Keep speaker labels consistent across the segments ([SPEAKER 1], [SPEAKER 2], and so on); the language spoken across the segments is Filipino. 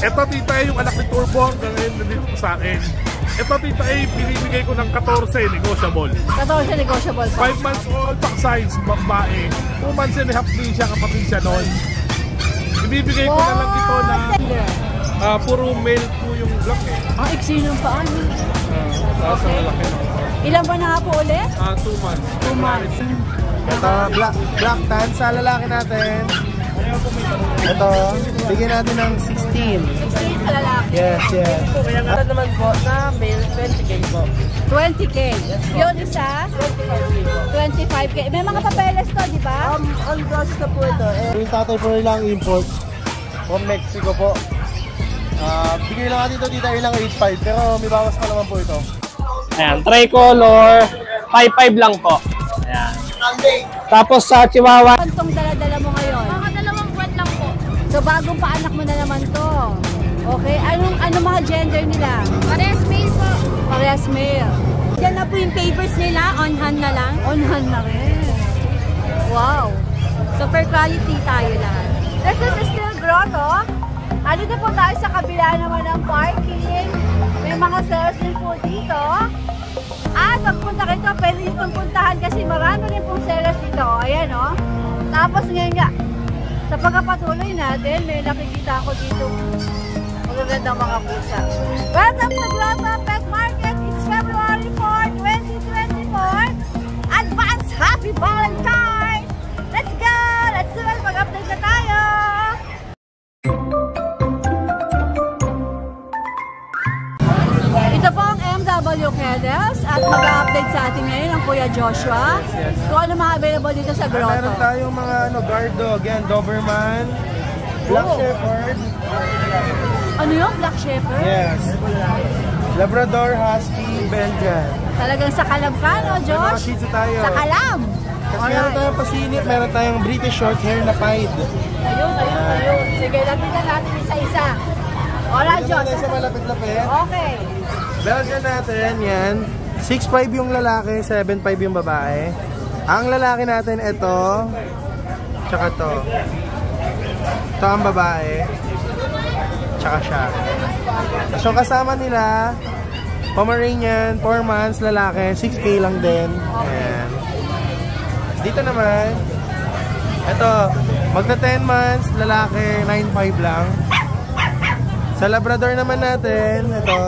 [SPEAKER 1] Ito tita yung anak ni Turbo, hanggang ngayon nandito po sa akin. Ito tita binibigay ko ng 14, negotiable.
[SPEAKER 2] 14 negotiable pa.
[SPEAKER 1] 5 months old, pack size, babae. 2 months and a half din siya, kapatid siya noon. Ibibigay ko na lang dito na puro male po yung black eh.
[SPEAKER 2] Iksi ng paan.
[SPEAKER 1] Okay. Malaki, no?
[SPEAKER 2] Ilan ba na nga po ulit?
[SPEAKER 1] 2 months.
[SPEAKER 2] 2 months.
[SPEAKER 3] Ito, black tan sa lalaki natin. Ito, bigyan natin ng 16.
[SPEAKER 2] 16 sa lalaki?
[SPEAKER 3] Yes, yes.
[SPEAKER 4] Kaya nga naman po sa male, 20K po.
[SPEAKER 2] 20K. Yun isa? 25K. May mga papeles to, di ba?
[SPEAKER 4] On process na po ito.
[SPEAKER 3] Yung tatay po nilang import from Mexico po. Bigay lang natin ito dito ilang 8.5 pero may bawas pa naman po ito.
[SPEAKER 4] Ayan, tricolor, 5.5 lang po. Ayan. Tapos sa Chihuahua.
[SPEAKER 2] Itong dala-dala mo ngayon? Mga 2 buwan lang po. So bagong paanak mo na naman to. Okay, ano mga gender nila?
[SPEAKER 5] Parehas male po.
[SPEAKER 2] Parehas male.
[SPEAKER 5] Yan na po yung papers nila, on hand na lang.
[SPEAKER 2] On hand na rin. Wow.
[SPEAKER 5] Super quality tayo lahat.
[SPEAKER 2] This is still grotto. Ano na po tayo sa kabila naman ng parking. May mga sellers din po dito. At pagpunta kayo, pwede yung puntahan kasi marami rin pong sellers dito. Ayan o. Tapos ngayon nga, sa pagkapatuloy natin, may nakikita ako dito magagandang mga pusa. Welcome to Grotto Pet Market. It's February 4, 2024. Advance Happy Valentine! Let's go! Let's do it! Mag-update na tayo! Ito po ang MW Kennels at mag-update sa atin ngayon ang Kuya Joshua. Kung ano mga available dito sa Grotto.
[SPEAKER 3] Meron tayong mga guard dog, yan, Doberman, Black Shepherd.
[SPEAKER 2] Ano yung Black Shepherd?
[SPEAKER 3] Yes. Labrador, Husky, Belgian.
[SPEAKER 2] Talagang sa kalam ka, no, Josh?
[SPEAKER 3] May mga Shih Tzu tayo.
[SPEAKER 2] Sa kalam!
[SPEAKER 3] Kasi meron tayong pasinip, meron tayong British Shorthair na Pied.
[SPEAKER 2] Ayun. Sige, lapitan natin isa-isa. Alright, Josh.
[SPEAKER 3] Sa malapit-lapit.
[SPEAKER 2] Okay.
[SPEAKER 3] Belgian natin, yan. 6'5 yung lalaki, 7'5 yung babae. Ang lalaki natin, ito. Tsaka to. Ito ang babae. Tsaka siya. So kasama nila, Pomeranian, 4 months, lalaki, 6K lang din. Ayan. Dito naman, ito, magna 10 months, lalaki, 9'5 lang. Sa Labrador naman natin, ito,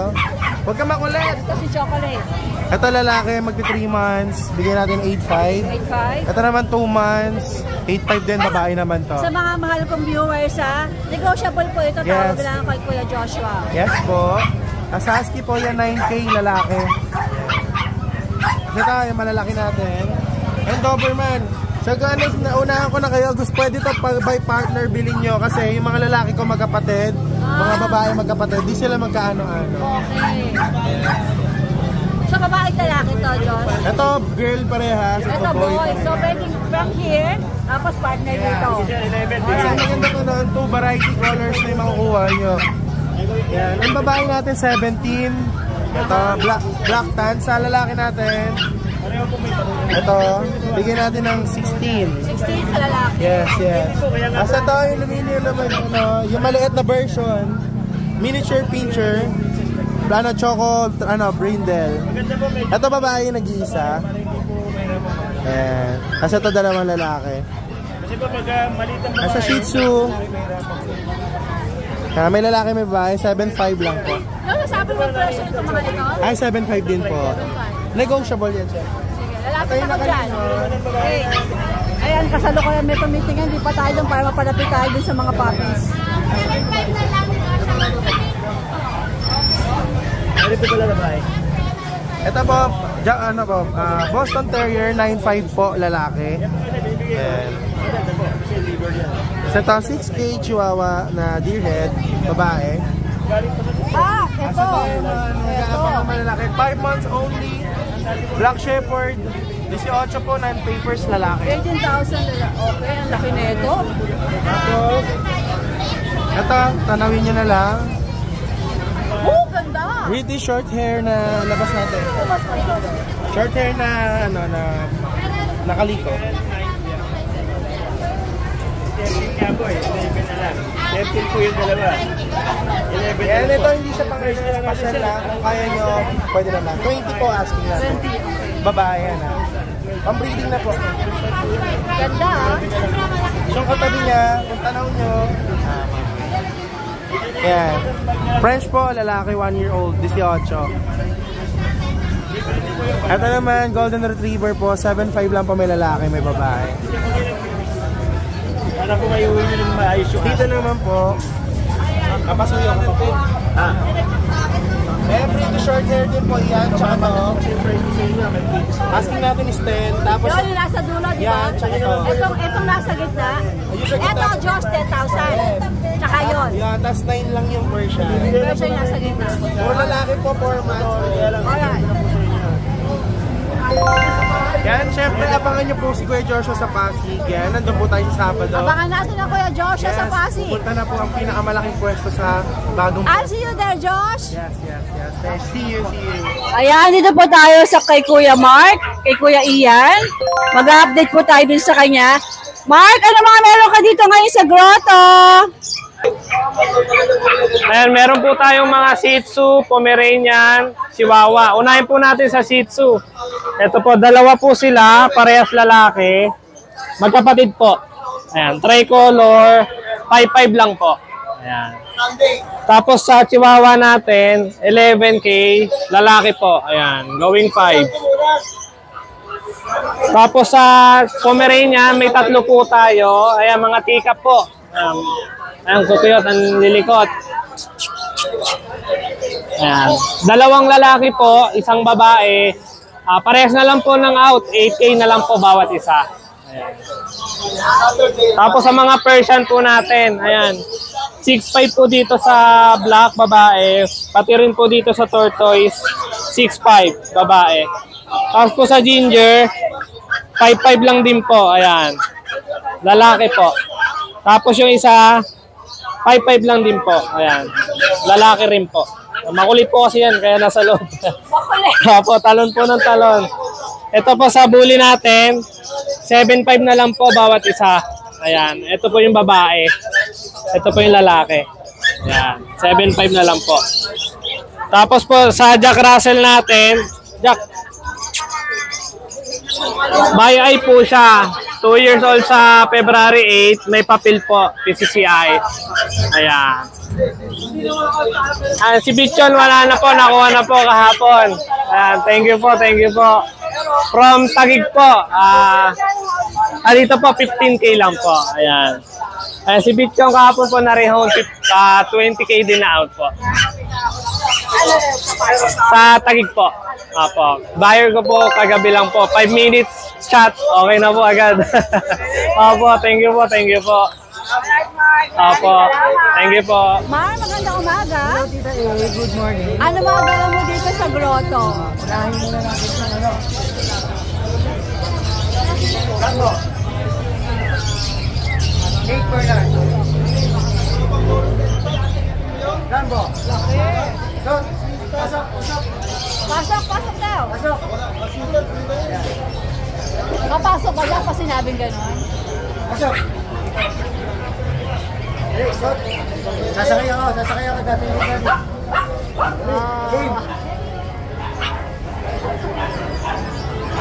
[SPEAKER 3] huwag ka makulit.
[SPEAKER 2] Ito si Chocolate.
[SPEAKER 3] Ito lalaki, magti 3 months, bigyan natin 8'5.
[SPEAKER 2] 8'5.
[SPEAKER 3] Ito naman 2 months, 8'5 din, babae naman to.
[SPEAKER 2] Sa mga mahal kong viewers, negotiable po ito.
[SPEAKER 3] Yes.
[SPEAKER 2] Tawag lang kay Kuya Joshua.
[SPEAKER 3] Yes po. As husky po yan, 9K lalaki. Ito yung malalaki natin. And Doberman. So kung ano, naunahan ko na kayo, gusto pwede ito by partner bilhin nyo kasi yung mga lalaki ko magkapatid, mga babae magkapatid, di sila magkaano-ano.
[SPEAKER 2] Okay. So babae lalaki to, Josh?
[SPEAKER 3] Ito girl parehas,
[SPEAKER 2] Ito boy. So pwedeng from here, tapos partner dito.
[SPEAKER 3] Kasi maganda ko noon, 2 variety colors na yung makukuha nyo. Yan. Ang babae natin 17. Ito, black tan. Sa lalaki natin, ito, bigyan natin ng 16.
[SPEAKER 2] 16 sa lalaki.
[SPEAKER 3] Yes, yes. Asa ito, yung lumini naman, yung maliit na version, miniature pincher, choco, brindle. Ito babae, nag-iisa. Ayan. Asa ito, 2 lalaki. Asa Shih Tzu. May lalaki, may babae, 7'5 lang po.
[SPEAKER 2] Ano sabi mo presyo nito mga ito?
[SPEAKER 3] Ay, 7'5 din po. Negotiable yan siya.
[SPEAKER 2] Sige, lalapit ako dyan. Okay. Ayan, kasalukuyan may pamitingan. Hindi pa tayo doon para mapalapit tayo dun sa mga puppies.
[SPEAKER 5] 7.5 na lang.
[SPEAKER 4] Ano po pala na ba?
[SPEAKER 3] Ito po, Boston Terrier, 9'5 po, lalaki. Ayan. Sa ito, 6K Chihuahua na deerhead, babae.
[SPEAKER 2] Ito.
[SPEAKER 3] Ito. Malalaki, 5 months only. Black Shepherd, 18 po, 9 papers, lalaki.
[SPEAKER 2] 18,000 lalaki. Okay, ang laki na ito.
[SPEAKER 3] Tapos, ito, tanawin nyo na lang.
[SPEAKER 2] Oh, ganda!
[SPEAKER 3] British short hair na labas natin. Short hair na, nakaliko.
[SPEAKER 4] 13 po yung dalawa. 11
[SPEAKER 3] Yan, ito hindi siya pang special lang. Kung kaya nyo, pwede naman. 20 po asking natin. Babae yan ha. Pang-breeding na po.
[SPEAKER 2] Ganda ah.
[SPEAKER 3] Yung katabi niya, kung tanaw nyo. Yan. French po, lalaki 1 year old, 18. Ito naman, Golden Retriever po, 7'5 lang po may lalaki, may babae.
[SPEAKER 4] Para po may uwi nyo ng maayos yung
[SPEAKER 3] Dito naman po, kapasuyo ko pa po. Free to short hair din po yan, tsaka to. Asking natin is 10, tapos
[SPEAKER 2] Yun yung nasa dulo, di ba?
[SPEAKER 3] yan, tsaka to.
[SPEAKER 2] Itong nasa gitna.
[SPEAKER 3] Yung sa gitna.
[SPEAKER 2] Ito, Josh, 10,000. Tsaka yun.
[SPEAKER 3] Yan, tapos 9 lang yung Persian.
[SPEAKER 2] Version yung nasa gitna.
[SPEAKER 3] Puro lalaki po, 4 months.
[SPEAKER 2] Alright.
[SPEAKER 3] Yan, syempre, abangan nyo po si Kuya Joshua sa Pasig. Yan, nandun po tayo sa Sabado.
[SPEAKER 2] Abangan natin ang Kuya Joshua sa Pasig.
[SPEAKER 3] Punta na po ang pinakamalaking pwesto sa bagong...
[SPEAKER 2] I'll see you there, Josh.
[SPEAKER 3] Yes. See you.
[SPEAKER 2] Ayan, dito po tayo sa kay Kuya Mark, kay Kuya Ian. Mag-update po tayo din sa kanya. Mark, ano mga meron ka dito ngayon sa grotto?
[SPEAKER 4] Ayan, meron po tayong mga Shih Tzu, Pomeranian, Chihuahua. Unahin po natin sa Shih Tzu. Ito po, dalawa po sila, parehas lalaki. Magkapatid po. Ayan, tricolor, 5'5 lang po. Ayan. Tapos sa Chihuahua natin, 11K, lalaki po. Ayan, going 5. Tapos sa Pomeranian, may 3 po tayo. Ayan, mga teacup po. Ayan, kukuyot, ang lilikot. Ayan. Dalawang lalaki po, isang babae. Parehas na lang po ng out. 8K na lang po bawat isa. Ayan. Tapos sa mga Persian po natin, ayan. 6'5 po dito sa black, babae. Pati rin po dito sa tortoise, 6'5, babae. Tapos po sa ginger, 5'5 lang din po. Ayan. Lalaki po. Tapos yung isa, 5'5 lang din po. Ayan. Lalaki rin po. Makulit po kasi yan, kaya nasa loob.
[SPEAKER 2] Makulit.
[SPEAKER 4] Opo, talon po ng talon. Ito po sa bully natin, 7'5 na lang po bawat isa. Ayan. Ito po yung babae. Ito po yung lalaki. Ayan. 7'5 na lang po. Tapos po sa Jack Russell natin, Jack, by eye po siya. 2 years old sa February 8. May papel po, PCCI. Ayan. Si Bichon, wala na po. Nakuha na po kahapon. Ayan. Thank you po. From Taguig po. Dito po, 15K lang po. Ayan. Si Bichon kahapon po na-rehome. 20K din na out po. Sa Taguig po. Apo. Buyer ko po kagabi lang po. 5 minutes chat. Okay na po agad. Opo, thank you po. Opo, thank you po.
[SPEAKER 2] Mar, magandang umaga.
[SPEAKER 3] Good morning.
[SPEAKER 2] Ano mga dala mo dito sa grotto?
[SPEAKER 3] Unahin muna natin sa ano. Rambo. 8 per lang. Rambo.
[SPEAKER 2] Pasok daw. Papasok ka lang pa sinabing gano'n.
[SPEAKER 3] Pasok. Sasakay ako dati.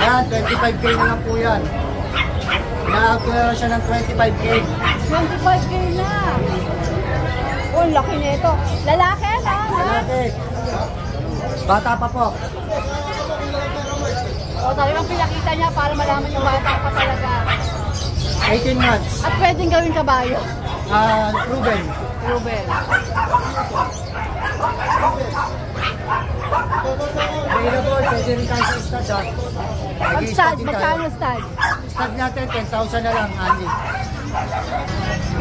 [SPEAKER 3] Yan, 25K na lang po yan. Ina-out ko na lang siya ng 25K.
[SPEAKER 2] 25K na. Oh, laki nito. Lalaki, no?
[SPEAKER 3] Lalaki. Bata pa po.
[SPEAKER 2] O, talagang pinakita niya para malaman yung bata pa talaga.
[SPEAKER 3] 18 months.
[SPEAKER 2] At pwedeng gawing kabayo.
[SPEAKER 3] Ruben.
[SPEAKER 2] Ruben.
[SPEAKER 3] Available, pwede rin tayo sa stud.
[SPEAKER 2] Pag-stud, magkano stud?
[SPEAKER 3] Stud natin, 10,000 na lang, Andy.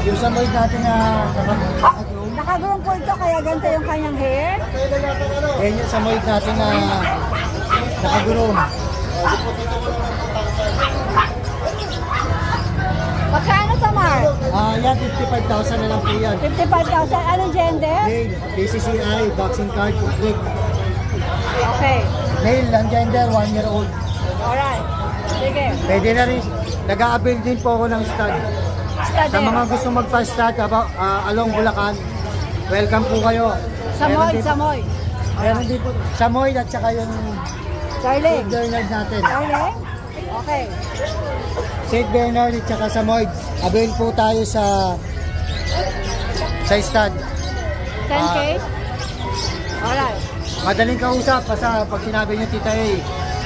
[SPEAKER 3] Yung sa mold natin na nakagroom.
[SPEAKER 2] Nakagroom po ito, kaya ganito yung kanyang hair.
[SPEAKER 3] Yan yung sa mold natin na nakagroom.
[SPEAKER 2] Magkano to, Mark?
[SPEAKER 3] Yan, 55,000 na lang po yan.
[SPEAKER 2] 55,000. Anong gender?
[SPEAKER 3] Male, BCCI, vaccine card, complete.
[SPEAKER 2] Okay.
[SPEAKER 3] Male, ang gender, 1 year old.
[SPEAKER 2] Alright. Sige.
[SPEAKER 3] Pwede na rin. Nag-a-avail din po ako ng stud.
[SPEAKER 2] Studded.
[SPEAKER 6] Sa mga gusto magpa-stud along Bulacan, welcome po kayo.
[SPEAKER 2] Samoy.
[SPEAKER 6] Meron din po. Samoy at saka yung
[SPEAKER 2] Darling.
[SPEAKER 6] St. Bernard natin.
[SPEAKER 2] Darling? Okay.
[SPEAKER 6] St. Bernard at saka Samoy. Avail po tayo sa stud.
[SPEAKER 2] 10K? Alright.
[SPEAKER 6] Madaling kausap kasi pag sinabi niyo Tita A,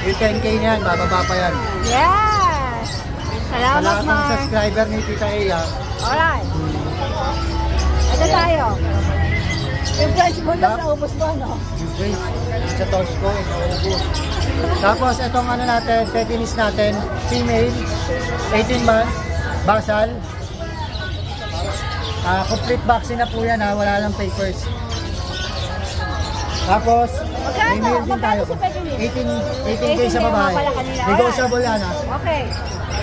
[SPEAKER 6] yung 10K niyan, bababa pa yan.
[SPEAKER 2] Yes!
[SPEAKER 6] Sa
[SPEAKER 2] Salamat,
[SPEAKER 6] lahat ng
[SPEAKER 2] Mark.
[SPEAKER 6] subscriber ni Tita A,
[SPEAKER 2] Alright. Ito tayo. Yung French Bulldog na ubos mo, no?
[SPEAKER 6] Okay. Sa Tosco, naubos. Tapos itong ano natin, petinis natin, female, 18 months, basal. Complete vaccine na po yan, wala lang papers. Tapos, may mail din tayo. 18K sa babae. Negotiable yan, ha?
[SPEAKER 2] Okay.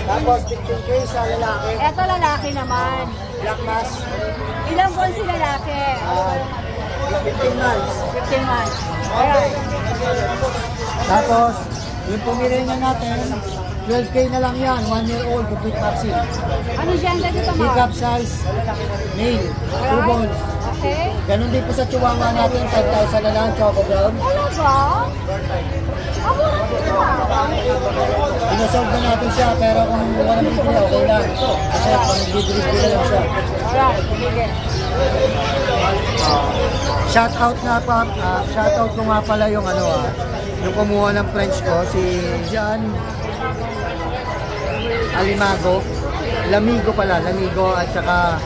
[SPEAKER 6] Tapos, 15K sa lalaki.
[SPEAKER 2] Ito lalaki naman.
[SPEAKER 6] Black mass.
[SPEAKER 2] Ilang buwan si lalaki?
[SPEAKER 6] 15 months.
[SPEAKER 2] 15 months. Alright.
[SPEAKER 6] Tapos, yung pumili natin, 12K na lang yan. 1 year old, complete vaccine.
[SPEAKER 2] Ano gender dito, Mark?
[SPEAKER 6] Pick up size, male, 2 balls.
[SPEAKER 2] Okay.
[SPEAKER 6] Ganun din po sa chihuahua natin, 5,000 na lang, choco brown.
[SPEAKER 2] Talaga? Ako
[SPEAKER 6] Inosolve na natin siya, pero kung wala naman bibili, okay lang. Kasi pang-delivery na lang siya.
[SPEAKER 2] Alright, sige.
[SPEAKER 6] Shoutout ko nga pala yung yung kumuha ng French ko, si John Lamigo at saka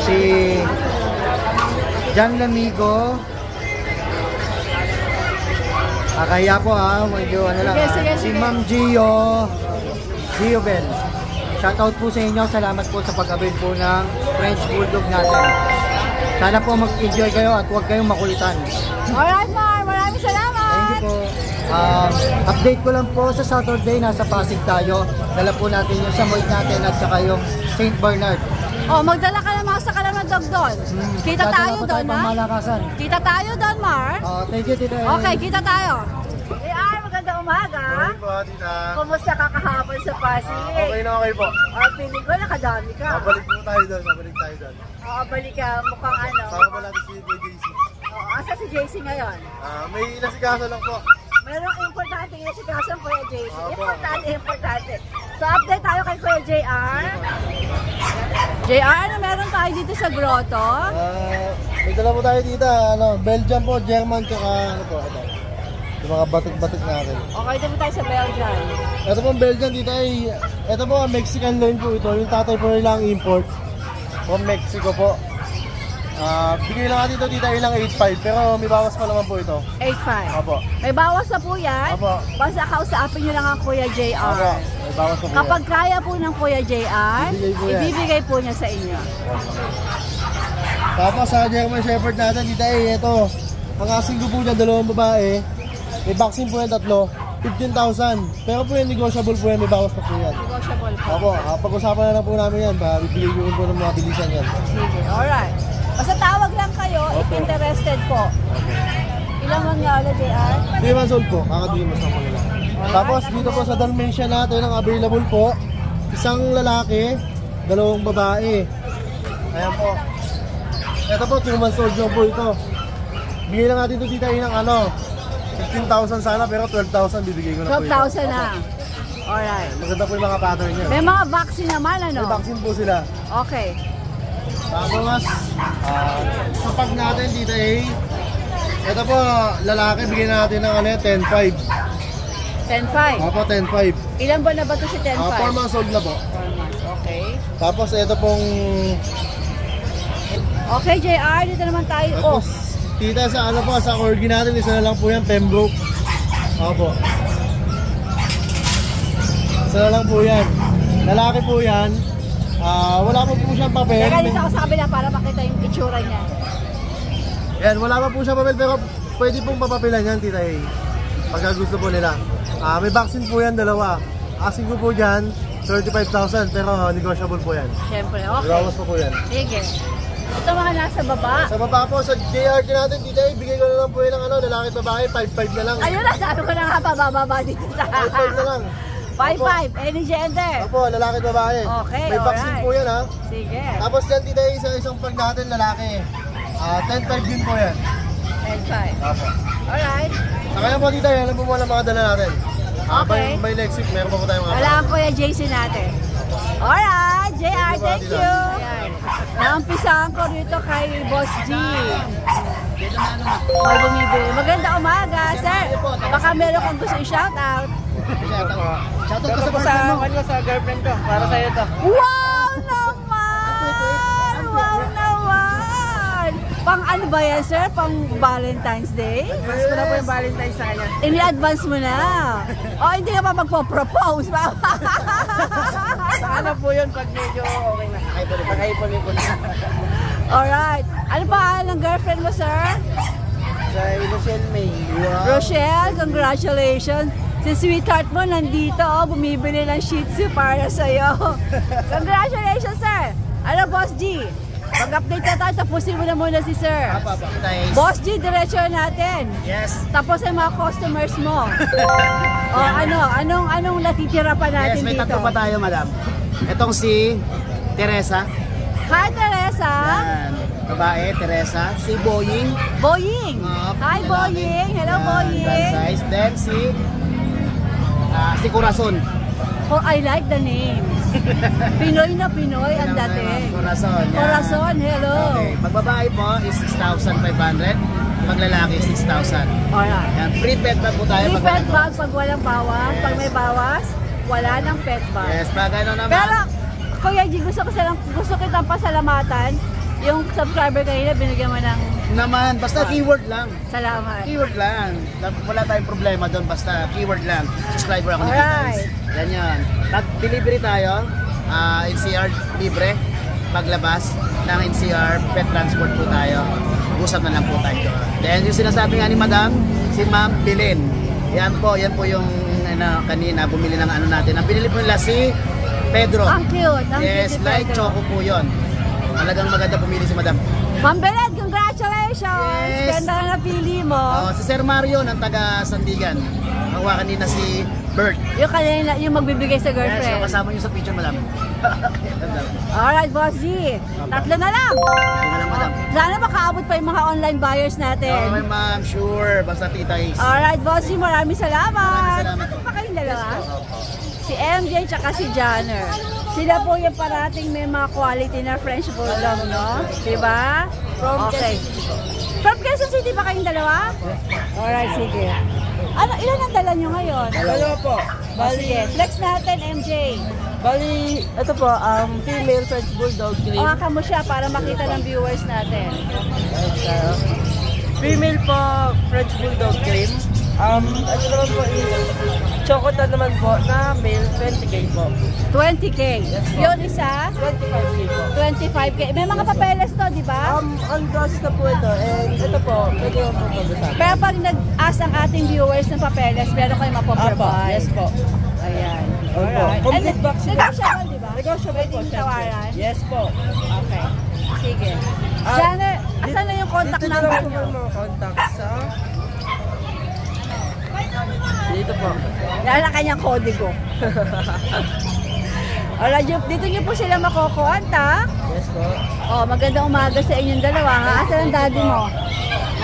[SPEAKER 6] si John Lamigo. Kaya po medyo lang. Si Ma'am Gio Ben. Shoutout po sa inyo, salamat po sa pag-avail po ng French Bulldog natin. Sana po mag-enjoy kayo at huwag kayong makulitan.
[SPEAKER 2] Alright, Mar, maraming salamat.
[SPEAKER 6] Thank you po. Update ko lang po sa Saturday, nasa Pasig tayo. Dala po natin yung Samoy natin at saka yung St. Bernard.
[SPEAKER 2] Magdala ka naman sa kalamang dog doon. Kita tayo doon, ha?
[SPEAKER 6] Malakasan.
[SPEAKER 2] Kita tayo doon, Mar.
[SPEAKER 6] Thank you, Tita.
[SPEAKER 2] Okay, kita tayo. Magandang umaga.
[SPEAKER 3] Morning po, Tita.
[SPEAKER 2] Kumusta ka kahapon sa Pasig?
[SPEAKER 3] Okay na okay po.
[SPEAKER 2] Piling ko, nakadami ka.
[SPEAKER 3] Babalik po tayo doon,
[SPEAKER 2] Balik ka, mukhang ano.
[SPEAKER 3] Sama po natin si JC.
[SPEAKER 2] Asa si JC ngayon?
[SPEAKER 3] May inasikasa lang po.
[SPEAKER 2] Merong importante yung si Kasang Kuya JC.
[SPEAKER 3] Opo.
[SPEAKER 2] Importante. So, update tayo kay Kuya JR. JR, ano meron tayo dito sa grotto?
[SPEAKER 3] May dala po tayo dito, Belgium po, German, tsaka ito. Yung mga batik-batik natin.
[SPEAKER 2] Okay, dito tayo sa Belgium.
[SPEAKER 3] Ito po Belgium dito ito po Mexican loin po ito. Yung tatay po nila ang import. From Mexico po. Bigay lang natin dito ilang 8.5 pero may bawas pa naman po ito.
[SPEAKER 2] 8.5.
[SPEAKER 3] Opo.
[SPEAKER 2] May bawas na po yan.
[SPEAKER 3] Opo.
[SPEAKER 2] Basta kausapin nyo lang ang Kuya JR.
[SPEAKER 3] Opo. May bawas pa po
[SPEAKER 2] Kapag
[SPEAKER 3] yan.
[SPEAKER 2] kaya po ng Kuya JR,
[SPEAKER 3] Ibibigay po yan.
[SPEAKER 2] ibibigay po niya sa inyo.
[SPEAKER 3] Tapos sa German Shepherd natin dito ito. Ang asing ko po dyan, 2 babae. May vaccine po yan 3. 15,000. Pero po yan, negotiable po yan. May bawas pa po yan.
[SPEAKER 2] Negotiable po.
[SPEAKER 3] Opo. Pag-usapan na lang po namin yan. Bibigay ko po ng mga bilisan yan.
[SPEAKER 2] Sige, alright. Basta tawag lang kayo if interested po. Ilang man nga ulit, JR?
[SPEAKER 3] 3 months old po. Kakadili mas ako nila. Tapos dito po sa Dalmatian natin ang available po. Isang lalaki, 2 babae. Ayan po. Ito po, 2 months old lang po ito. Bigay lang natin ito dito ng 15,000 sana pero 12,000 bibigay ko na po ito.
[SPEAKER 2] 12,000 na. Alright.
[SPEAKER 3] Maganda po yung mga pattern niya.
[SPEAKER 2] May mga vaccine naman, ano?
[SPEAKER 3] May vaccine po sila.
[SPEAKER 2] Okay.
[SPEAKER 3] Tapos, sa pag natin dito ito po, lalaki, bigyan natin ng 10,500.
[SPEAKER 2] 10,500.
[SPEAKER 3] Opo, 10,500.
[SPEAKER 2] Ilan ba na ba ito si 10,500?
[SPEAKER 3] 4 months old na po.
[SPEAKER 2] 4 months, okay.
[SPEAKER 3] Tapos ito pong,
[SPEAKER 2] Okay, JR, dito naman tayo.
[SPEAKER 3] tapos tita sa sa corgi natin, isa na lang po yan, Pembroke. Opo. Isa na lang po yan. Lalaki po yan. Wala pa po siyang papel.
[SPEAKER 2] Teka, dito ako sa kabila para makita yung itsura niya.
[SPEAKER 3] Yan, wala pa po siyang papel pero pwede pong papapilan yan, tita pagka gusto po nila. May vaccine po yan, 2. Asking ko po dyan, 35,000 pero negotiable po yan.
[SPEAKER 2] Siyempre, okay.
[SPEAKER 3] Bawas pa po yan.
[SPEAKER 2] Sige. Ito mga nasa baba.
[SPEAKER 3] Sa baba po, sa JRT natin, tita bigay ko na lang po yan ng lalaki at babae, 5,500 na lang.
[SPEAKER 2] Ayun na, sabi ko na nga pababa dito sa...
[SPEAKER 3] 5,500 na lang.
[SPEAKER 2] 5'5", any gender.
[SPEAKER 6] Opo, lalaki at babae.
[SPEAKER 2] Okay,
[SPEAKER 6] May vaccine
[SPEAKER 2] alright.
[SPEAKER 6] po yan ha.
[SPEAKER 2] Sige.
[SPEAKER 6] Tapos dyan dito isang pag natin lalaki. 10-5 din po yan.
[SPEAKER 2] 10'5".
[SPEAKER 6] Opo.
[SPEAKER 2] Alright.
[SPEAKER 6] Saka yan po dito, alam mo muna mga dala natin.
[SPEAKER 2] Okay.
[SPEAKER 6] By next week, meron pa po tayong mga
[SPEAKER 2] Wala ang Kuya JC natin. Alright, JR, thank you. Ayan. Naumpisahan ko rito kay Boss G. May bumibili. Maganda umaga, sir. Baka meron kang gusto i-shoutout.
[SPEAKER 6] Shoutout ko sa person mo.
[SPEAKER 3] Sa girlfriend ko, para sa'yo to.
[SPEAKER 2] Wow naman! Wow naman! Pang ano ba yan, sir? Pang Valentine's Day?
[SPEAKER 3] Mas ko na po yung Valentine's sa kanya.
[SPEAKER 2] Ini-advance mo na. O, hindi ka pa magpo-propose.
[SPEAKER 3] Saka na po yun pag medyo okay na. Pag-ipon-ipon na.
[SPEAKER 2] Alright. Ano pa ng girlfriend mo, sir?
[SPEAKER 3] Sa Rochelle May.
[SPEAKER 2] Rochelle, congratulations. Si sweetheart mo nandito, bumibili ng Shih Tzu para sa'yo. Congratulations, sir. Ano, Boss G? Mag-update na tayo, tapusin mo na muna si sir. Boss G, diretso natin.
[SPEAKER 6] Yes.
[SPEAKER 2] Tapos ang mga customers mo. O anong natitira pa natin
[SPEAKER 6] Yes, may
[SPEAKER 2] dito?
[SPEAKER 6] tatlo pa tayo, madam. Itong si Teresa.
[SPEAKER 2] Hi, Teresa.
[SPEAKER 6] Yan. Babae, Teresa. Si Boying.
[SPEAKER 2] Boying. Hi, Boying. Hello, Boying.
[SPEAKER 6] Size. Then si Corazon.
[SPEAKER 2] Oh, I like the name. Pinoy na Pinoy ang dating.
[SPEAKER 6] Corazon. Yan.
[SPEAKER 2] Corazon, hello.
[SPEAKER 6] Okay. Pag babae po is 6,500. Pag lalaki, 6,000.
[SPEAKER 2] Alright.
[SPEAKER 6] Yan. Free pet bag po tayo.
[SPEAKER 2] Free
[SPEAKER 6] pag
[SPEAKER 2] pet bag pag walang bawas. Pag may bawas, wala nang pet bag.
[SPEAKER 6] Yes, pag ano naman.
[SPEAKER 2] Pero, Kuya G, gusto kitang pasalamatan. Yung subscriber kanina, binigyan mo ng
[SPEAKER 6] Naman, basta keyword lang.
[SPEAKER 2] salamat.
[SPEAKER 6] Keyword lang. Wala tayong problema doon, basta keyword lang. Subscriber ako nito,
[SPEAKER 2] Alright.
[SPEAKER 6] guys. Yan yun. Pag delivery tayo, NCR libre. Paglabas ng NCR, pet transport po tayo. Usap na lang po tayo doon. Then yung sinasabi nga ni Madam, si Ma'am Bilin. Yan po yung kanina bumili ng ano natin. Ang binili po nila si Pedro.
[SPEAKER 2] Ang cute. Ang
[SPEAKER 6] Yes,
[SPEAKER 2] cute ni
[SPEAKER 6] light
[SPEAKER 2] Pedro.
[SPEAKER 6] choco po yun. Talagang maganda pumili si Madam.
[SPEAKER 2] Ma'am Belen, congratulations!
[SPEAKER 6] Yes.
[SPEAKER 2] Ganda na napili mo.
[SPEAKER 6] Si Sir Mario ng taga Sandigan. Nakuha kanina si Bert.
[SPEAKER 2] Yung kanina, yung magbibigay sa
[SPEAKER 6] Yes,
[SPEAKER 2] girlfriend.
[SPEAKER 6] kasama niyo sa picture, madam. Ganda.
[SPEAKER 2] Alright, Boss G. Tatlo na lang.
[SPEAKER 6] Hindi na lang, madam.
[SPEAKER 2] Sana makaabot pa yung mga online buyers natin.
[SPEAKER 6] Okay, ma'am. Sure. Basta tita is.
[SPEAKER 2] Alright, Boss G, maraming salamat.
[SPEAKER 6] Maraming salamat po.
[SPEAKER 2] Pa kayong dalawa? Si MJ tsaka si Janner. Sila po yung parating may mga quality na French Bulldog, no? Diba? Okay. From Quezon City ba kayong dalawa? Alright, sige. Ilan ang dala nyo ngayon?
[SPEAKER 3] Dalawa po.
[SPEAKER 2] Sige, flex natin, MJ.
[SPEAKER 3] Bali, ito po, female French Bulldog cream.
[SPEAKER 2] Hawakan mo siya para makita ng viewers natin.
[SPEAKER 3] Female po, French Bulldog cream. Ano naman po is chocolate naman po na male, 20K po.
[SPEAKER 2] 20K. Yun isa,
[SPEAKER 3] 25K po.
[SPEAKER 2] 25K. May mga papeles to, di ba?
[SPEAKER 3] On process na po ito. And ito po, pwede yung po pag-usapan.
[SPEAKER 2] Pero pag nag-ask ang ating viewers ng papeles, meron kayong mapaprovide.
[SPEAKER 3] Yes po.
[SPEAKER 2] Ayan.
[SPEAKER 3] Opo.
[SPEAKER 2] Alright.
[SPEAKER 3] Complete box.
[SPEAKER 2] Negotiable, di ba?
[SPEAKER 3] Negotiable
[SPEAKER 2] Pwede
[SPEAKER 3] po,
[SPEAKER 2] yung
[SPEAKER 3] syempre.
[SPEAKER 2] tawaran.
[SPEAKER 3] Yes po.
[SPEAKER 2] Okay. Sige. Janet, asan na yung contact
[SPEAKER 3] dito
[SPEAKER 2] number
[SPEAKER 3] na po
[SPEAKER 2] nyo?
[SPEAKER 3] yung mga contact sa... Dito po.
[SPEAKER 2] Yan ang kanyang kodigo. Alright, dito nyo po sila makokontak.
[SPEAKER 3] Yes po.
[SPEAKER 2] Oh, magandang umaga sa inyong dalawa. Ha? Asan ang daddy mo?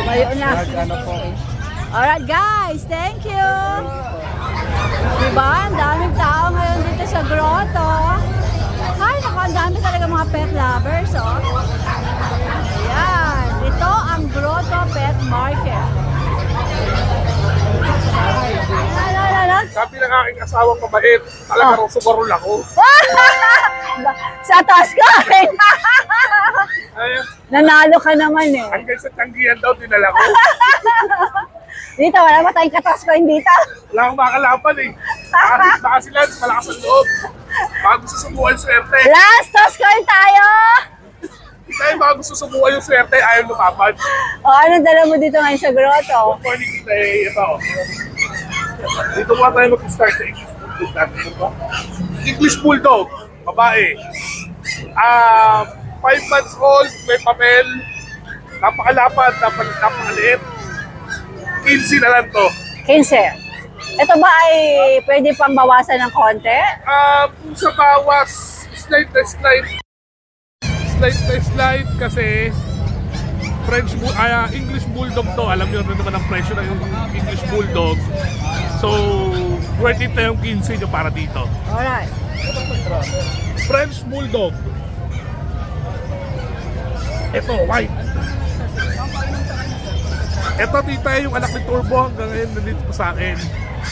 [SPEAKER 2] Bayo na.
[SPEAKER 3] Ano po?
[SPEAKER 2] Alright guys, thank you! Diba? Ang daming tao ngayon dito sa grotto. Ay, naku, ang dami talaga mga pet lovers, oh. Ayan. Ito ang Grotto Pet Market.
[SPEAKER 1] Sabi ng aking asawang mabait, talaga raw sumarol ako.
[SPEAKER 2] Sa taas ka!
[SPEAKER 1] Ay,
[SPEAKER 2] Nanalo ka naman eh.
[SPEAKER 1] hanggang sa tanggihan daw, dinala ko.
[SPEAKER 2] Dito, wala ba tayong katos ko dito?
[SPEAKER 1] Wala akong makalaban eh. Baka sila, malakas ang loob. Baka gusto sumuha yung swerte.
[SPEAKER 2] Last toss coin tayo!
[SPEAKER 1] Tayo baka gusto sumuha yung swerte, ayaw lumaban.
[SPEAKER 2] O, anong dala mo dito ngayon sa grotto?
[SPEAKER 1] Good morning kita eh, ito. Dito muna tayo mag-start sa English Bulldog natin. Ito. English Bulldog, babae. 5 months old, may papel. Napakalapad, napakaliit. 15 na lang to.
[SPEAKER 2] 15. Ito ba ay pwede pang bawasan ng konti?
[SPEAKER 1] Kung sa bawas, slight kasi English Bulldog to. Alam niyo rin naman ang presyo ng English Bulldog. So, worth it na yung 15 nyo para dito.
[SPEAKER 2] Alright.
[SPEAKER 1] French Bulldog. Ito, white. Ito, tita, yung anak ni Turbo hanggang ngayon nandito po sa akin.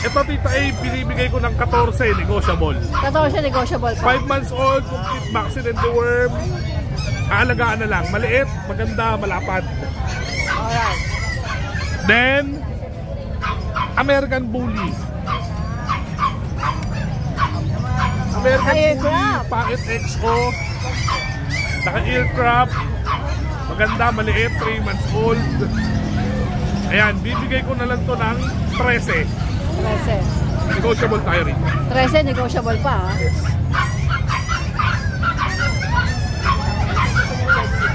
[SPEAKER 1] Ito, tita, binibigay ko ng 14, negotiable.
[SPEAKER 2] 14 negotiable pa.
[SPEAKER 1] 5 months old, complete vaccine and deworm. Aalagaan na lang. Maliit, maganda, malapad.
[SPEAKER 2] Alright.
[SPEAKER 1] Then, American Bully. American Bully, Pocket XO. Naka-aircraft. Maganda, maliit, 3 months old. Ayan, bibigay ko na lang to ng 13.
[SPEAKER 2] 13.
[SPEAKER 1] Negotiable tayo rin.
[SPEAKER 2] 13 negotiable pa, ha?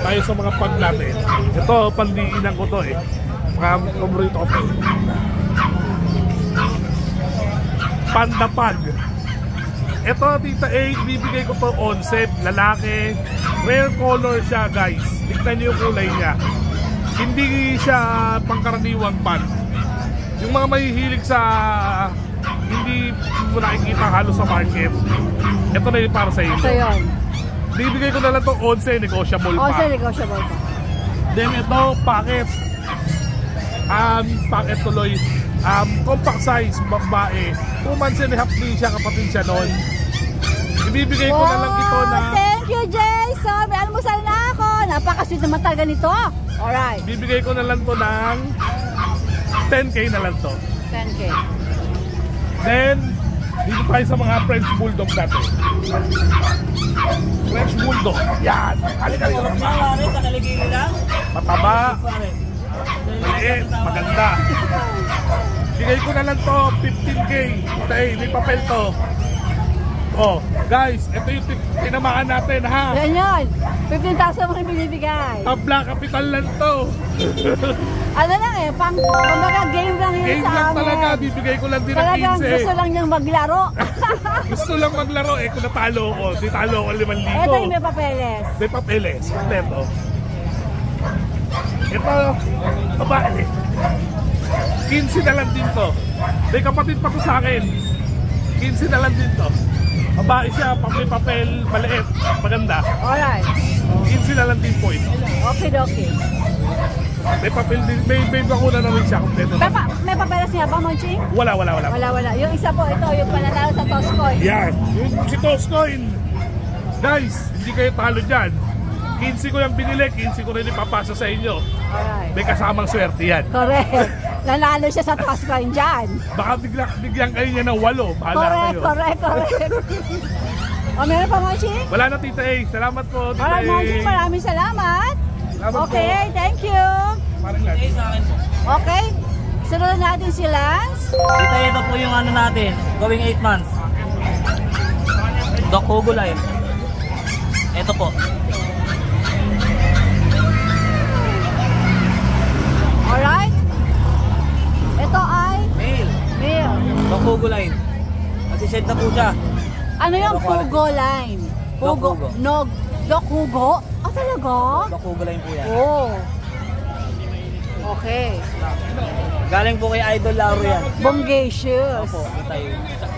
[SPEAKER 1] Tayo sa mga pag natin. Ito, pandiinan ko to eh. Mga paborito ko. Panda Pag. Ito, tita A, bibigay ko to 11. Lalaki. Rare color siya, guys. Tignan niyo yung kulay niya. Hindi siya pangkaraniwang pan. Yung mga mahihilig sa hindi mo nakikita halos sa market, ito na yun para sa inyo.
[SPEAKER 2] Ito yun.
[SPEAKER 1] Bibigay ko na lang itong 11, negotiable pa.
[SPEAKER 2] 11 negotiable pa.
[SPEAKER 1] Then ito, packet. Packet tuloy. Compact size, babae. 2 months and a half din siya, kapatid siya noon. Ibibigay ko na lang ito na...
[SPEAKER 2] Thank you, Jason! May almusal na ako. Napakasweet naman talaga nito. Alright.
[SPEAKER 1] Bibigay ko na lang to ng 10K na lang to.
[SPEAKER 2] 10K.
[SPEAKER 1] Then, dito tayo sa mga French Bulldog natin. French Bulldog. Yan. Halika rin. Mataba. Maliit. Maganda. Bigay ko na lang to 15K. Tay, may papel to. Oh, guys, ito yung tinamaan natin, ha?
[SPEAKER 2] Yan yun. 15,000 mo rin binibigay.
[SPEAKER 1] Tabla capital lang to.
[SPEAKER 2] Ano lang eh, kumbaga game lang yun
[SPEAKER 1] Game
[SPEAKER 2] sa
[SPEAKER 1] lang
[SPEAKER 2] amin.
[SPEAKER 1] talaga, bibigay ko lang din ng 15.
[SPEAKER 2] Talagang gusto lang niyang maglaro.
[SPEAKER 1] Gusto lang maglaro, kung natalo ko, ditalo ko 5,000.
[SPEAKER 2] Ito yung may papeles.
[SPEAKER 1] May papeles, kompleto. Ito, babae. 15 na lang din to. May kapatid pa to sa akin. 15 na lang din to. Babae siya, may papel, maliit, maganda.
[SPEAKER 2] Alright.
[SPEAKER 1] 15 na lang din po ito.
[SPEAKER 2] Okay, okay.
[SPEAKER 1] May papel din, may bakuna na rin siya, kompleto.
[SPEAKER 2] May papeles niya ba, Monching?
[SPEAKER 1] Wala.
[SPEAKER 2] Wala. Yung isa po, ito, yung pananalo sa Toscoin.
[SPEAKER 1] Yan, yung si Toscoin. Guys, hindi kayo talo dyan. 15 ko yung binili, 15 ko rin ipapasa sa inyo.
[SPEAKER 2] Alright.
[SPEAKER 1] May kasamang swerte yan.
[SPEAKER 2] Correct. Nanalo siya sa Toscoin dyan.
[SPEAKER 1] Baka bigyan kayo niya ng 8. Bahala kayo.
[SPEAKER 2] Correct. O, meron pa, Monching?
[SPEAKER 1] Wala na, Tita A. Salamat po, Tita A.
[SPEAKER 2] Alright, Monching, maraming salamat.
[SPEAKER 1] Salamat
[SPEAKER 2] Okay, thank you.
[SPEAKER 1] Parang lagi.
[SPEAKER 2] Okay, sunod natin si Lance.
[SPEAKER 7] Ito po yung ano natin, going 8 months. Doc Hugo line. Ito po.
[SPEAKER 2] Alright. Ito ay
[SPEAKER 7] Male.
[SPEAKER 2] male.
[SPEAKER 7] Doc Hugo line. At-shed na po siya.
[SPEAKER 2] Ano yung Hugo line?
[SPEAKER 7] Doc Hugo.
[SPEAKER 2] Doc Hugo? Ah, talaga?
[SPEAKER 7] Doc Hugo line po yan.
[SPEAKER 2] Oh. Okay.
[SPEAKER 7] Galing po kay Idol Lauro yan.
[SPEAKER 2] Bongacious.
[SPEAKER 7] Opo, tayo.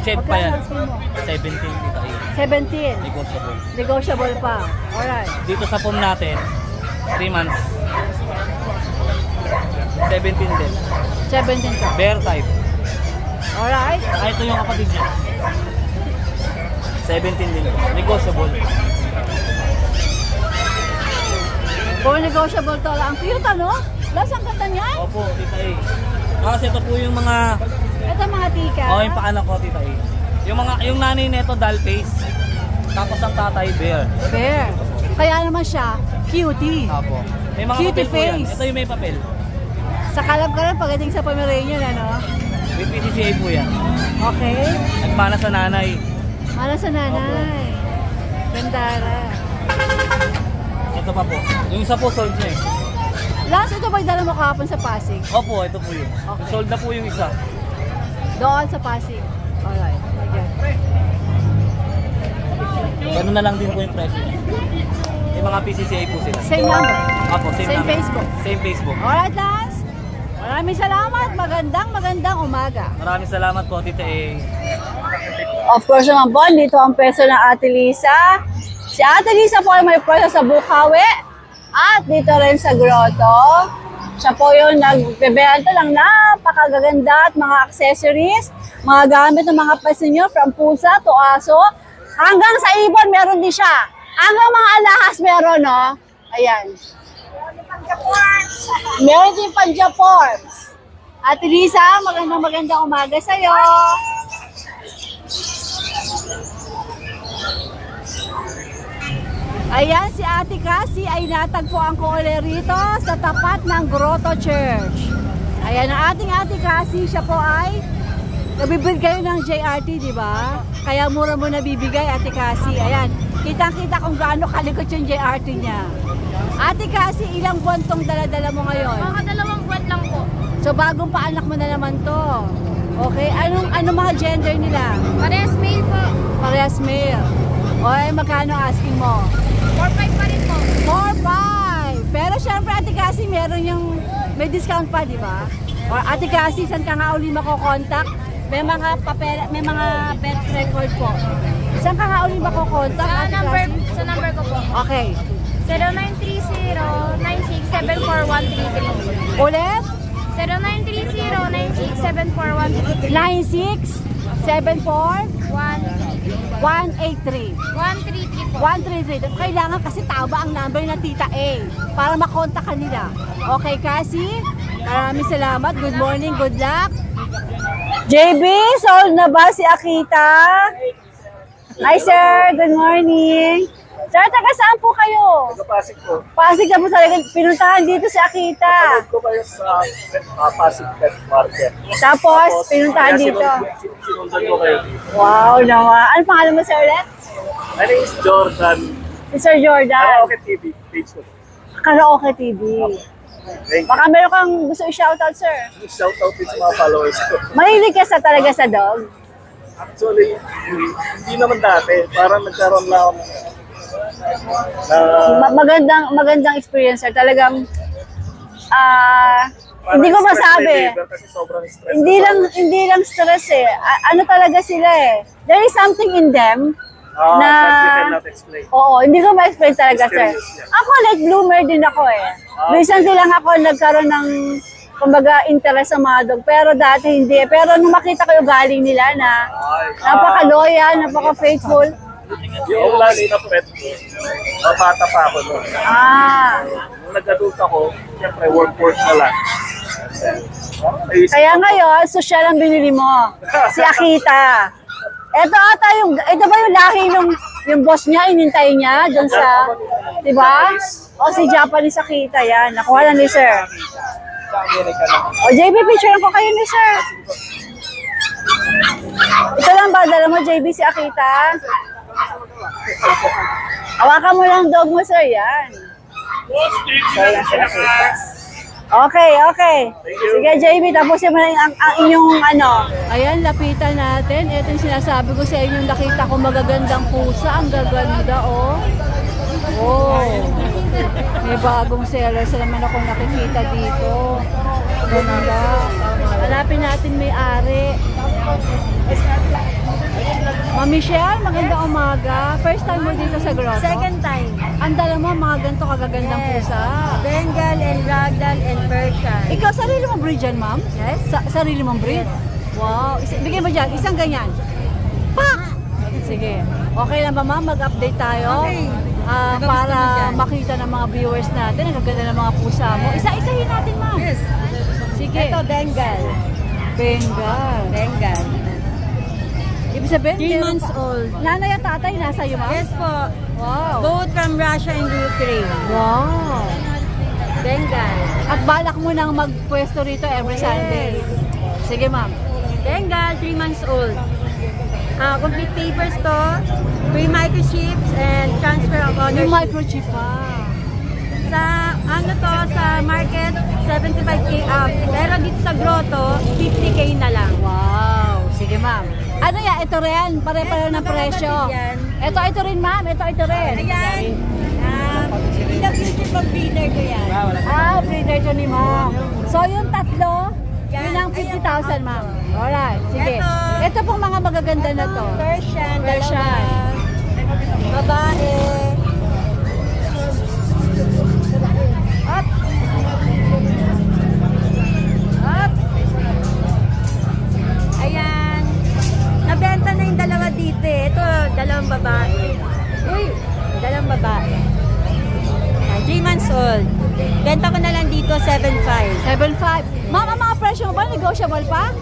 [SPEAKER 7] Shed pa yan. 17 dito.
[SPEAKER 2] 17.
[SPEAKER 7] Negotiable.
[SPEAKER 2] Negotiable pa. Alright.
[SPEAKER 7] Dito sa form natin, 3 months. 17 din.
[SPEAKER 2] 17 ka.
[SPEAKER 7] Bear type.
[SPEAKER 2] Alright.
[SPEAKER 7] Ito yung kapatid niya. 17 din. Negotiable.
[SPEAKER 2] Kung negotiable to lang. Ang cute, ano? Lasang kanta niya?
[SPEAKER 7] Opo, Tita A. Kasi ito po yung mga...
[SPEAKER 2] Ito mga tika.
[SPEAKER 7] yung paanak ko, Tita A. Yung nanay nito, doll face. Tapos ang tatay, bear.
[SPEAKER 2] Bear. Kaya naman siya, cutie.
[SPEAKER 7] Opo. May mga
[SPEAKER 2] Cutie
[SPEAKER 7] papel po yan.
[SPEAKER 2] face.
[SPEAKER 7] Ito yung may papel.
[SPEAKER 2] Sa kalab ka rin pagdating sa Pomeranian, ano?
[SPEAKER 7] May PCCA po yan.
[SPEAKER 2] Okay.
[SPEAKER 7] Nagmana sa nanay.
[SPEAKER 2] Mala sa nanay. Gandara.
[SPEAKER 7] Ito pa po. Yung isa po, sold na eh.
[SPEAKER 2] Lance, ito ba yung dala mo kahapon sa Pasig?
[SPEAKER 7] Opo, ito po yun.
[SPEAKER 2] Okay.
[SPEAKER 7] Sold na po yung isa.
[SPEAKER 2] Doon sa Pasig. Alright.
[SPEAKER 7] Ganun na lang din po yung presyo. May mga PCCI po sila.
[SPEAKER 2] Same number.
[SPEAKER 7] Apo, same number.
[SPEAKER 2] Facebook.
[SPEAKER 7] Same Facebook.
[SPEAKER 2] Alright, Lance. Maraming salamat. Magandang umaga.
[SPEAKER 7] Maraming salamat po, Tita A.
[SPEAKER 2] Of course naman po, dito ang pwesto ng Ate Lisa. Si Ate Lisa po ay may pwesto sa Bukawi at dito rin sa Grotto. Siya po yung nagbebenta ng napakagaganda at mga accessories, mga gamit ng mga pasinyo from pusa to aso. Hanggang sa ibon, meron din siya. Hanggang mga alahas meron, no? Ayan. Meron din Panjaporms. Ate Lisa, magandang umaga sa'yo. Ayan, si Ate Cassie ay natagpuan ko ulit rito sa tapat ng Grotto Church. Ayan, ang ating Ate Cassie, siya po ay nabibigay ng JRT, di ba? Kaya mura mo nabibigay, Ate Cassie. Ayan, kitang-kita kung gaano kalikot yung JRT niya. Ate Cassie, ilang buwan tong dala-dala mo ngayon?
[SPEAKER 5] Mga 2 buwan lang po.
[SPEAKER 2] So, bagong paanak mo na naman to. Okay, anong mga gender nila?
[SPEAKER 5] Parehas male po.
[SPEAKER 2] Parehas male. Okay, magkano asking mo?
[SPEAKER 5] 4-5 pa rin po.
[SPEAKER 2] 4-5. Pero syempre, Ate Cassie, may discount pa, di ba? Or Ate Cassie, saan ka nga uli mako-contact? May mga papel, may mga birth record po. Saan ka nga uli mako-contact, Ate Cassie?
[SPEAKER 5] Sa number ko po.
[SPEAKER 2] Okay.
[SPEAKER 5] 0930-9674-133.
[SPEAKER 2] Ulit?
[SPEAKER 5] 0930-9674-133.
[SPEAKER 2] 9674-183.
[SPEAKER 5] 133 po.
[SPEAKER 2] 133. Kailangan kasi tama ang number na Tita A para makontak ka nila. Okay, Cassie? Maraming salamat. Good morning. Good luck. JB, sold na ba si Akita? Hi, sir. Good morning. Sir, taga saan po kayo?
[SPEAKER 1] Taga Pasig po.
[SPEAKER 2] Pasig na po talaga. Pinuntahan dito si Akita.
[SPEAKER 1] Ko kayo sa Pasig Pet Market.
[SPEAKER 2] Tapos, pinuntahan dito.
[SPEAKER 1] Sinundan ko kayo dito.
[SPEAKER 2] Wow naman. Ano pangalan mo, sir, ulit?
[SPEAKER 1] My name is Jordan.
[SPEAKER 2] Si Sir Jordan.
[SPEAKER 1] Karaoke TV. Page ko.
[SPEAKER 2] Karaoke TV.
[SPEAKER 1] Thank you.
[SPEAKER 2] Baka meron kang gusto i-shoutout, sir.
[SPEAKER 1] Shout out sa mga followers ko.
[SPEAKER 2] Mahilig ka talaga sa dog?
[SPEAKER 1] Actually, hindi naman dati. Parang nagkaroon lang ako
[SPEAKER 2] Magandang experience, sir. Talagang, hindi ko masabi.
[SPEAKER 1] Kasi sobrang stress.
[SPEAKER 2] Hindi lang stress eh. Ano talaga sila eh. There is something in them na...
[SPEAKER 1] That you cannot explain.
[SPEAKER 2] Oo, hindi ko ma-explain talaga, sir.
[SPEAKER 1] Mysterious, yeah.
[SPEAKER 2] Ako, like bloomer din ako eh. Recently lang ako nagkaroon ng, kumbaga, interest sa mga dog. Pero dati hindi. Pero nung makita ko yung galing nila na napaka-loyal, napaka-faithful.
[SPEAKER 1] Yung lalo na pet ko, bata pa ako noon. Nung nag-adult ako, siyempre work na lang.
[SPEAKER 2] Kaya ngayon, social ang binili mo. Si Akita. Ito ba yung lahi yung boss niya, inintay niya doon sa, di ba? O si Japanese Akita, yan. Nakuha lang ni sir. O JB, picture ko kayo ni sir. Ito lang ba, dala mo JB si Akita? Hawakan mo lang dog mo, sir. Yan. Okay. Sige, JB, tapusin mo na ang inyong ano. Ayan, lapitan natin. Ito yung sinasabi ko sa inyo, nakita ko magagandang pusa. Ang gaganda, oh. Oh. May bagong sellers naman ako nakikita dito. Ganda. Hanapin natin may-ari. Ma'am Michelle, magandang umaga. First time mo dito sa Grotto?
[SPEAKER 5] Second time.
[SPEAKER 2] Ang dala mo, mga ganito kagagandang pusa.
[SPEAKER 5] Bengal and Ragdoll and Persian.
[SPEAKER 2] Ikaw, sarili mong breed yan, ma'am?
[SPEAKER 5] Yes.
[SPEAKER 2] Sarili mong breed? Wow. Bigyan mo dyan, isang ganyan. Pak! Sige. Okay lang ba, ma'am? Mag-update tayo?
[SPEAKER 5] Okay.
[SPEAKER 2] Para makita ng mga viewers natin, ang gaganda ng mga pusa mo. Isa-isahin natin, ma'am.
[SPEAKER 5] Yes.
[SPEAKER 2] Sige.
[SPEAKER 5] Ito, Bengal.
[SPEAKER 2] Bengal. Ibig sabihin,
[SPEAKER 5] 3 months old.
[SPEAKER 2] Nanay at tatay nasa iyo, ma'am?
[SPEAKER 5] Yes po.
[SPEAKER 2] Wow.
[SPEAKER 5] Both from Russia and Ukraine.
[SPEAKER 2] Wow.
[SPEAKER 5] Bengal.
[SPEAKER 2] At balak mo nang magpwesto rito every Sunday. Sige, ma'am.
[SPEAKER 5] Bengal, 3 months old. Complete papers to, free microchips and transfer of ownership.
[SPEAKER 2] Yung microchip pa.
[SPEAKER 5] Sa sa market 75k up. Pero dito sa Grotto, 50k na lang.
[SPEAKER 2] Wow. Sige, ma'am. Ano yan? Ito rin. Pare-pareho ng presyo. Ito rin, ma'am. Ito rin.
[SPEAKER 5] Ayan. Ito beauty pag breeder ko yan.
[SPEAKER 2] Breeder ko ni ma'am. So, yung tatlo, yun ang 50,000, ma'am. Alright, sige. Ito pong mga magaganda na to.
[SPEAKER 5] Persian.
[SPEAKER 2] Persian.
[SPEAKER 5] Babae.
[SPEAKER 2] Up. Up.
[SPEAKER 5] Ayan. Nabenta na yung dalawa dito eh. Ito, dalawang babae. Uy, dalawang babae. 3 months old. Benta ko na lang dito, 7.5.
[SPEAKER 2] 7.5. Ma'am, ang mga presyo ba? Negotiable pa?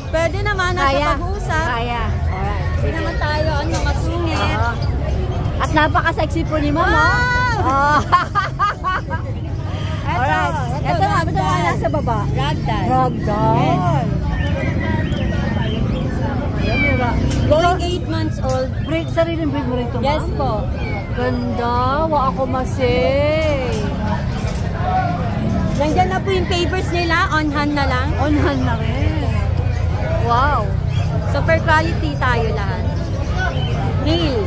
[SPEAKER 5] Pwede naman, nasa pag-uusap.
[SPEAKER 2] Kaya. Alright.
[SPEAKER 5] Hindi naman tayo, masungit.
[SPEAKER 2] At napaka-sexy po ni ma'am. Oh. Alright. Ito nga nasa baba.
[SPEAKER 5] Ragdoll.
[SPEAKER 2] Ragdoll.
[SPEAKER 5] Going 8 months old.
[SPEAKER 2] Sariling breed mo rin ito, ma'am?
[SPEAKER 5] Yes po.
[SPEAKER 2] Ganda. Wa ako masay.
[SPEAKER 5] Nandiyan na po yung papers nila. On hand na lang.
[SPEAKER 2] On hand na rin. Wow.
[SPEAKER 5] Super quality tayo lahat. Nail.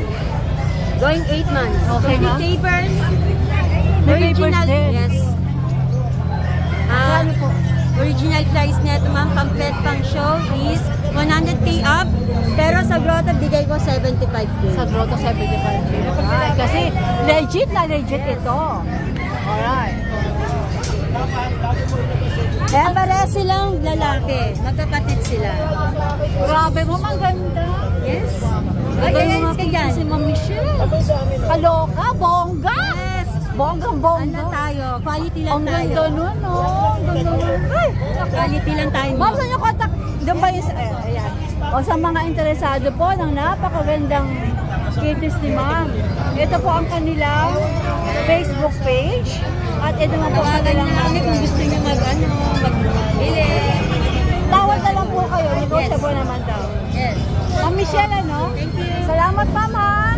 [SPEAKER 5] Going 8 months.
[SPEAKER 2] Okay,
[SPEAKER 5] complete
[SPEAKER 2] ma'am.
[SPEAKER 5] papers.
[SPEAKER 2] May papers
[SPEAKER 5] Original.
[SPEAKER 2] din.
[SPEAKER 5] Yes.
[SPEAKER 2] Ano po?
[SPEAKER 5] Original price nito, ma'am. Complete pang show is 100k up. Pero sa grotto, bigay ko 75k.
[SPEAKER 2] Sa Grotto 75. Alright. Kasi legit ito. Alright.
[SPEAKER 5] Kaya pareha silang lalaki. Magkapatid sila.
[SPEAKER 2] Grabe mo, maganda.
[SPEAKER 5] Yes.
[SPEAKER 2] Ay,
[SPEAKER 5] Guys, kaya
[SPEAKER 2] si Ma'am Michelle. Kaloka, bongga.
[SPEAKER 5] Yes.
[SPEAKER 2] Bonggang-bongga.
[SPEAKER 5] Ano tayo? Quality lang
[SPEAKER 2] Ang
[SPEAKER 5] tayo.
[SPEAKER 2] ganda nun, no? Ang ganda nun. Ay,
[SPEAKER 5] Quality lang tayo.
[SPEAKER 2] ma'am, saan yung contact? Doon ba yung... Ayan. O sa mga interesado po ng napakagandang kitties ni ma'am. Ito po ang kanilang Facebook page. At ito naman po ang
[SPEAKER 5] Tawagan
[SPEAKER 2] kanilang...
[SPEAKER 5] na kami kung gusto nyo magbili.
[SPEAKER 2] Tawad na lang po kayo. Negotiable naman daw.
[SPEAKER 5] Yes.
[SPEAKER 2] Ma'am Michelle, ano?
[SPEAKER 5] Thank you.
[SPEAKER 2] Salamat, ma'am, ha?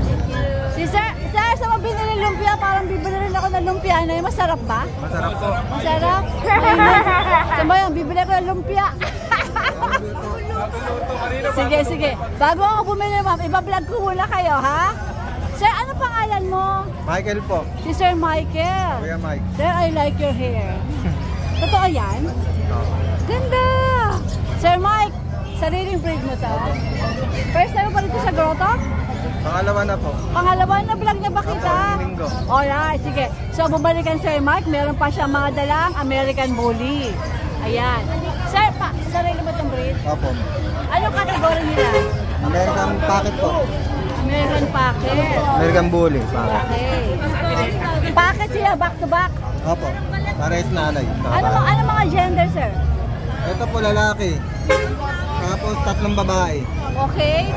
[SPEAKER 2] Si Sir, sa mga binili lumpia, parang bibili rin ako ng lumpia. Ano yun? Masarap ba?
[SPEAKER 3] Masarap po.
[SPEAKER 2] Masarap? Saan ba yun? Bibili ko ng lumpia. Sige. Bago ako bumili, ma'am, iba-vlog ko muna kayo, ha? Sir, ano pangalan mo?
[SPEAKER 3] Michael po.
[SPEAKER 2] Si Sir Michael.
[SPEAKER 3] Kuya Mike.
[SPEAKER 2] Sir, I like your hair. Totoo yan? Ganda! Sir Mike, sariling breed mo to? First time mo pa dito sa grotto?
[SPEAKER 3] Pangalawa na po.
[SPEAKER 2] Pangalawa na vlog niya ba kita?
[SPEAKER 3] Linggo.
[SPEAKER 2] Alright, sige. So, bumalikan Sir Mike, meron pa siya mga dalang American Bully. Ayan. Sir, sarili mo itong breed?
[SPEAKER 3] Opo.
[SPEAKER 2] Anong kategory nila?
[SPEAKER 3] American Pocket po.
[SPEAKER 2] American Pocket.
[SPEAKER 3] American Bully. Pocket.
[SPEAKER 2] Okay. Pocket sila, back to back.
[SPEAKER 3] Opo. Pares na alay.
[SPEAKER 2] Ano mga gender, sir?
[SPEAKER 3] Ito po lalaki. Tapos 3 babae.
[SPEAKER 2] Okay.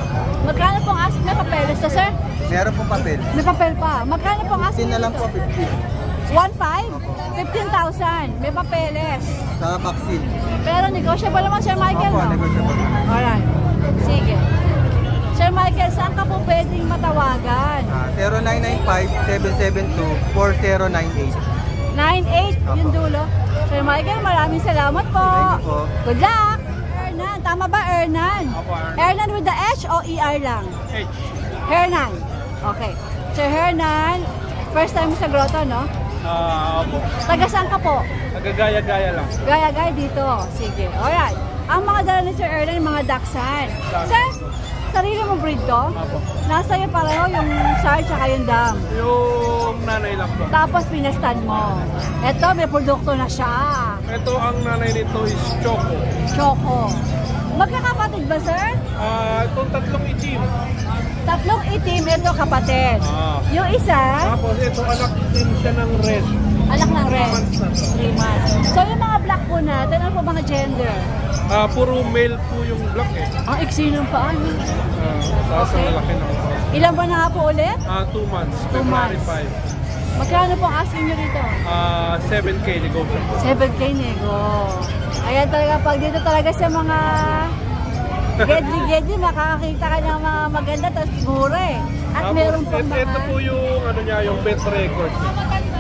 [SPEAKER 2] Magkano pong ask? May papeles to, sir?
[SPEAKER 3] Meron pong papel.
[SPEAKER 2] May papel pa. Magkano pong ask?
[SPEAKER 3] 15 na lang po, 15.
[SPEAKER 2] 1.5? 15,000. May papeles.
[SPEAKER 3] Sa vaccine.
[SPEAKER 2] Pero negotiable naman, Sir Michael,
[SPEAKER 3] Opo,
[SPEAKER 2] no?
[SPEAKER 3] negotiable.
[SPEAKER 2] Alright. Sige. Sir Michael, saan ka po pwedeng matawagan?
[SPEAKER 3] 0957724098.
[SPEAKER 2] 98, yung dulo. Sir Michael, maraming salamat po.
[SPEAKER 3] Thank you po.
[SPEAKER 2] Good luck! Hernan, tama ba Hernan? Hernan with the H o ER lang?
[SPEAKER 1] H.
[SPEAKER 2] Hernan. Okay. Sir Hernan, first time sa grotto, no?
[SPEAKER 1] Opo.
[SPEAKER 2] Taga saan ka po?
[SPEAKER 1] Nagagaya-gaya lang.
[SPEAKER 2] Gaya-gaya dito. Sige. Alright. Ang mga dala ni Sir Hernan, mga Dachshund. Sir, sarili mo breed to?
[SPEAKER 1] Opo.
[SPEAKER 2] Nasa iyo pareho yung Sarge at yung Dam.
[SPEAKER 1] Yung nanay lang po.
[SPEAKER 2] Tapos pinastan mo. Eto, may produkto na siya.
[SPEAKER 1] Ito ang nanay nito is Choco.
[SPEAKER 2] Choco. Magkakapatid ba, sir?
[SPEAKER 1] Itong tatlong itim.
[SPEAKER 2] Tatlong itim, ito kapatid. Yung isa,
[SPEAKER 1] Tapos ito anak din siya ng red.
[SPEAKER 2] anak ng red.
[SPEAKER 1] 3 months na.
[SPEAKER 2] 3 months. So yung mga black po natin, ano po mga gender?
[SPEAKER 1] Puro male po yung black eh.
[SPEAKER 2] Ang iksi ng paa.
[SPEAKER 1] Tapos
[SPEAKER 2] Okay.
[SPEAKER 1] ang laki ng
[SPEAKER 2] Ilan ba na nga po ulit?
[SPEAKER 1] 2 months.
[SPEAKER 2] 2
[SPEAKER 1] February
[SPEAKER 2] months.
[SPEAKER 1] 5.
[SPEAKER 2] Magkano pong asking nyo rito?
[SPEAKER 1] 7K negotiable.
[SPEAKER 2] 7K nego. Ayan talaga, pag dito talaga sa mga gedli-gedli, makakakita ka ng mga maganda, tapos mura eh. At meron pang mga
[SPEAKER 1] Ito po yung ano niya, yung pet record.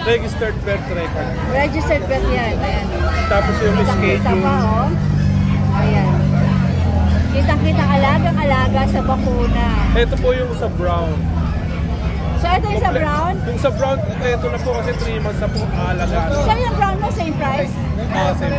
[SPEAKER 1] Registered pet record.
[SPEAKER 2] registered pet yan. Ayan.
[SPEAKER 1] Tapos yung
[SPEAKER 2] Kita
[SPEAKER 1] schedule.
[SPEAKER 2] pa, oh. Ayan. Kitang-kita alagang-alaga sa bakuna.
[SPEAKER 1] Ito po yung sa brown.
[SPEAKER 2] So ito yung sa brown.
[SPEAKER 1] Yung sa brown, ito na po kasi 3 months na po alagaan.
[SPEAKER 2] So yung brown mo, same price?
[SPEAKER 1] Same.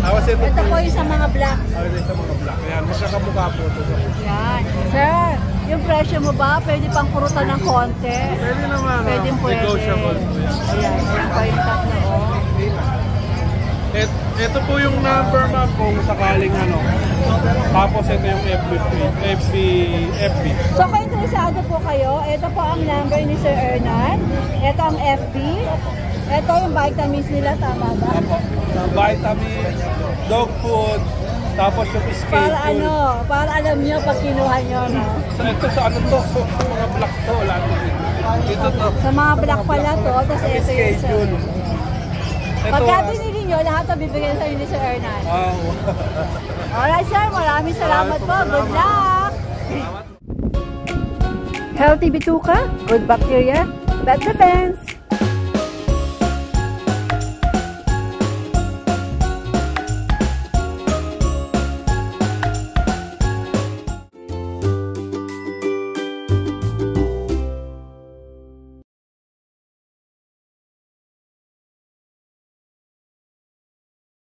[SPEAKER 1] Kasi
[SPEAKER 2] Ito po yung sa mga black.
[SPEAKER 1] Ito sa mga black. Ayan, magkakamukha po ito.
[SPEAKER 2] Yan. Sir, yung presyo mo ba, pwede pang kurutan ng konti?
[SPEAKER 1] Pwede naman.
[SPEAKER 2] Pwede.
[SPEAKER 1] Negotiable po yan.
[SPEAKER 2] Ayan, yan pa yung tatlo. Oh.
[SPEAKER 1] Ito po yung number ma'am kung sakaling ano. Tapos ito yung FB.
[SPEAKER 2] So kung interesado po kayo, ito po ang number ni Sir Hernan. Ito ang FB. Ito yung vitamins nila, tama ba?
[SPEAKER 1] Vitamin, dog food, tapos yung schedule.
[SPEAKER 2] Para alam nyo pag kinuha nyo, no?
[SPEAKER 1] So ito sa ano to? Sa mga black to, wala to. Ito to.
[SPEAKER 2] Sa mga black pala to, tapos ito yung
[SPEAKER 1] Schedule.
[SPEAKER 2] Pagka binili nyo, lahat ito bibigyan sa ni Sir Hernan. Alright sir, maraming salamat po. Good luck! Healthy bituka, good bacteria, bad defense.